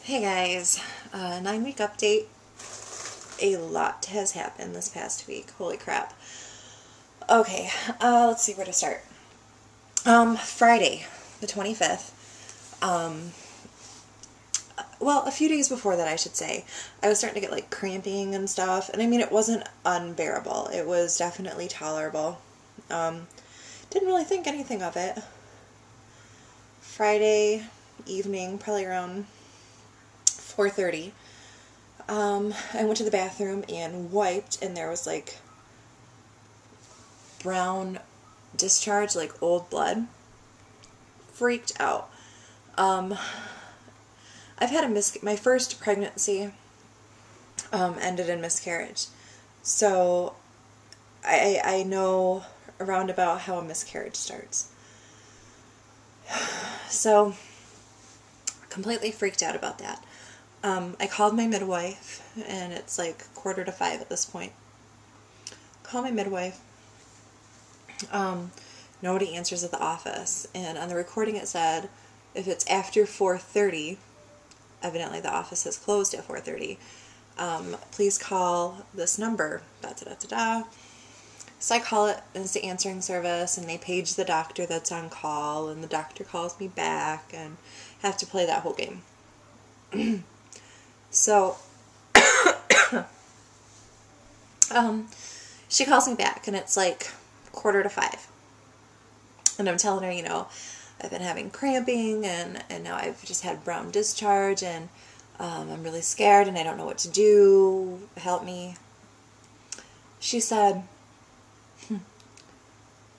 Hey guys, 9-week update. A lot has happened this past week. Holy crap. Okay, let's see where to start. Friday, the 25th. Well, a few days before that, I should say, I was starting to get like cramping and stuff. And I mean, it wasn't unbearable. It was definitely tolerable. Didn't really think anything of it. Friday evening, probably around 4:30. I went to the bathroom and wiped, and there was like brown discharge, like old blood. Freaked out. I've had my first pregnancy ended in miscarriage, so I know around about how a miscarriage starts. So completely freaked out about that. I called my midwife, and it's like 4:45 at this point. Call my midwife. Nobody answers at the office, and on the recording it said if it's after 4:30, evidently the office has closed at 4:30, please call this number, da da da da da. So I call it, and it's the answering service, and they page the doctor that's on call, and the doctor calls me back, and have to play that whole game. So, she calls me back, and it's like 4:45. And I'm telling her, I've been having cramping, and now I've just had brown discharge, and I'm really scared, and I don't know what to do. Help me. She said,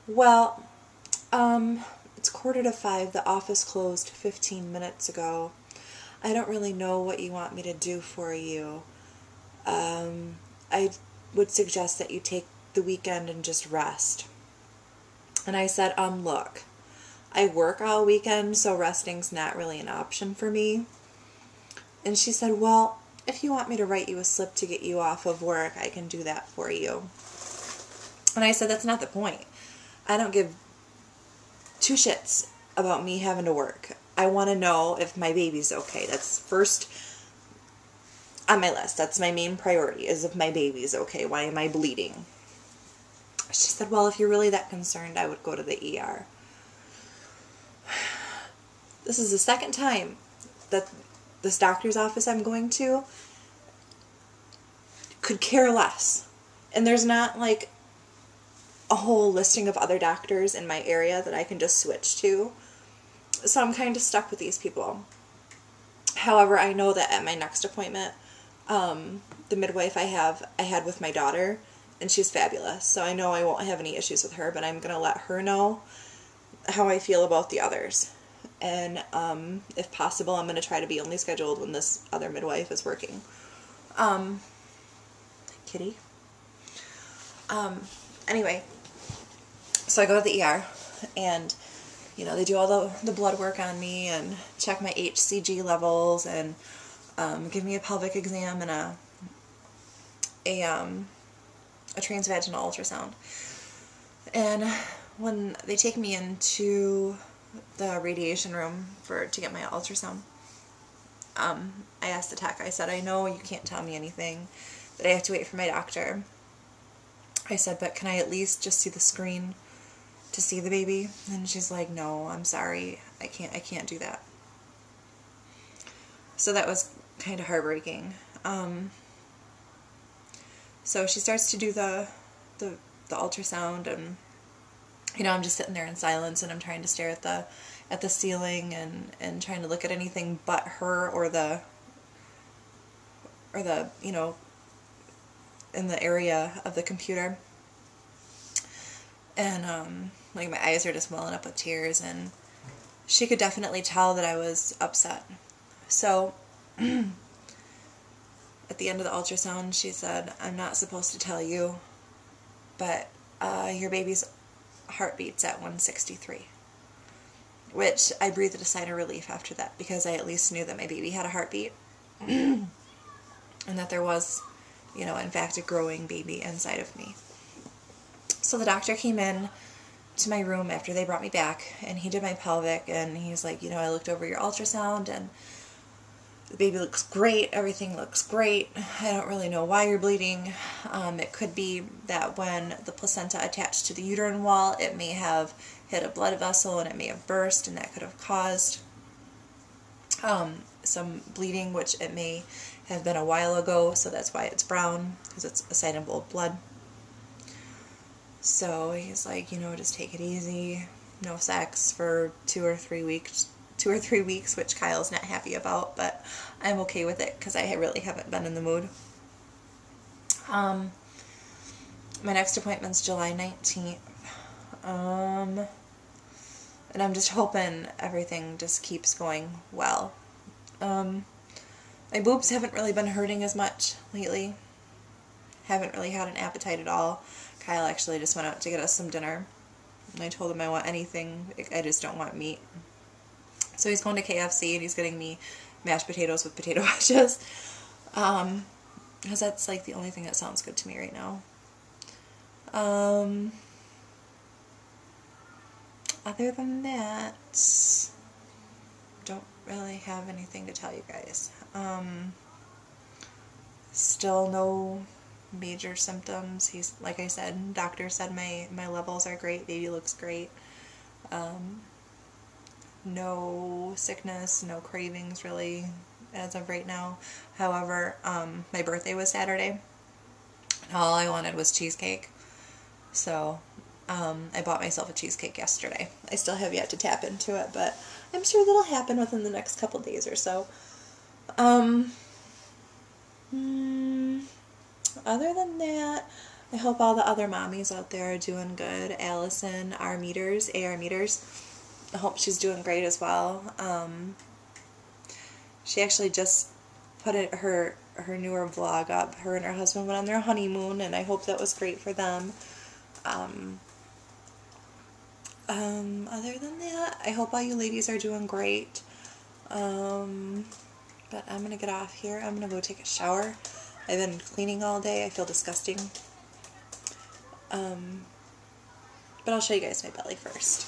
well, it's 4:45. The office closed 15 minutes ago. I don't really know what you want me to do for you. I would suggest that you take the weekend and just rest. And I said, look, I work all weekend, so resting's not really an option for me. And she said, well, if you want me to write you a slip to get you off of work, I can do that for you. And I said, that's not the point. I don't give two shits about me having to work. I want to know if my baby's okay. That's first on my list. That's my main priority, is if my baby's okay. Why am I bleeding? She said, well, if you're really that concerned, I would go to the ER. This is the second time that this doctor's office I'm going to could care less. And there's not like a whole listing of other doctors in my area that I can just switch to. So I'm kind of stuck with these people. However, I know that at my next appointment, the midwife I had with my daughter, and she's fabulous. So I know I won't have any issues with her, but I'm going to let her know how I feel about the others. And if possible, I'm going to try to be only scheduled when this other midwife is working. Kitty. Anyway, so I go to the ER, and they do all the blood work on me and check my HCG levels, and give me a pelvic exam and a transvaginal ultrasound. And when they take me into the radiation room to get my ultrasound, I asked the tech, I said, I know you can't tell me anything, that I have to wait for my doctor. I said, but can I at least just see the screen to see the baby? And she's like, no, I'm sorry, I can't do that. So that was kind of heartbreaking. So she starts to do the ultrasound, and I'm just sitting there in silence, and I'm trying to stare at the ceiling, and trying to look at anything but her or the in the area of the computer. And like my eyes are just welling up with tears, and she could definitely tell that I was upset. So at the end of the ultrasound, she said, I'm not supposed to tell you, but your baby's heartbeat's at 163. Which I breathed a sigh of relief after that, because I at least knew that my baby had a heartbeat. And that there was, in fact, a growing baby inside of me. So the doctor came in to my room after they brought me back, and he did my pelvic, and he's like, I looked over your ultrasound, and The baby looks great. Everything looks great. I don't really know why you're bleeding. It could be that when the placenta attached to the uterine wall, it may have hit a blood vessel and it may have burst, and that could have caused some bleeding, which it may have been a while ago, so that's why it's brown, because it's a sign of old blood. So he's like, you know, just take it easy. No sex for 2 or 3 weeks. 2 or 3 weeks, which Kyle's not happy about, but I'm okay with it because I really haven't been in the mood. My next appointment's July 19th. And I'm just hoping everything just keeps going well. My boobs haven't really been hurting as much lately. Haven't really had an appetite at all. Kyle actually just went out to get us some dinner. And I told him I want anything. I just don't want meat. So he's going to KFC and he's getting me mashed potatoes with potato wedges. Because that's like the only thing that sounds good to me right now. Other than that, don't really have anything to tell you guys. Still no major symptoms. He's, like I said, doctor said my levels are great, baby looks great. No sickness, no cravings really as of right now. However, my birthday was Saturday. All I wanted was cheesecake. So I bought myself a cheesecake yesterday. I still have yet to tap into it, but I'm sure that'll happen within the next couple days or so. Other than that, I hope all the other mommies out there are doing good. Allison, AR Meters, I hope she's doing great as well. She actually just put her newer vlog up. Her and her husband went on their honeymoon, and I hope that was great for them. Other than that, I hope all you ladies are doing great. But I'm going to get off here. I'm going to go take a shower. I've been cleaning all day. I feel disgusting. But I'll show you guys my belly first.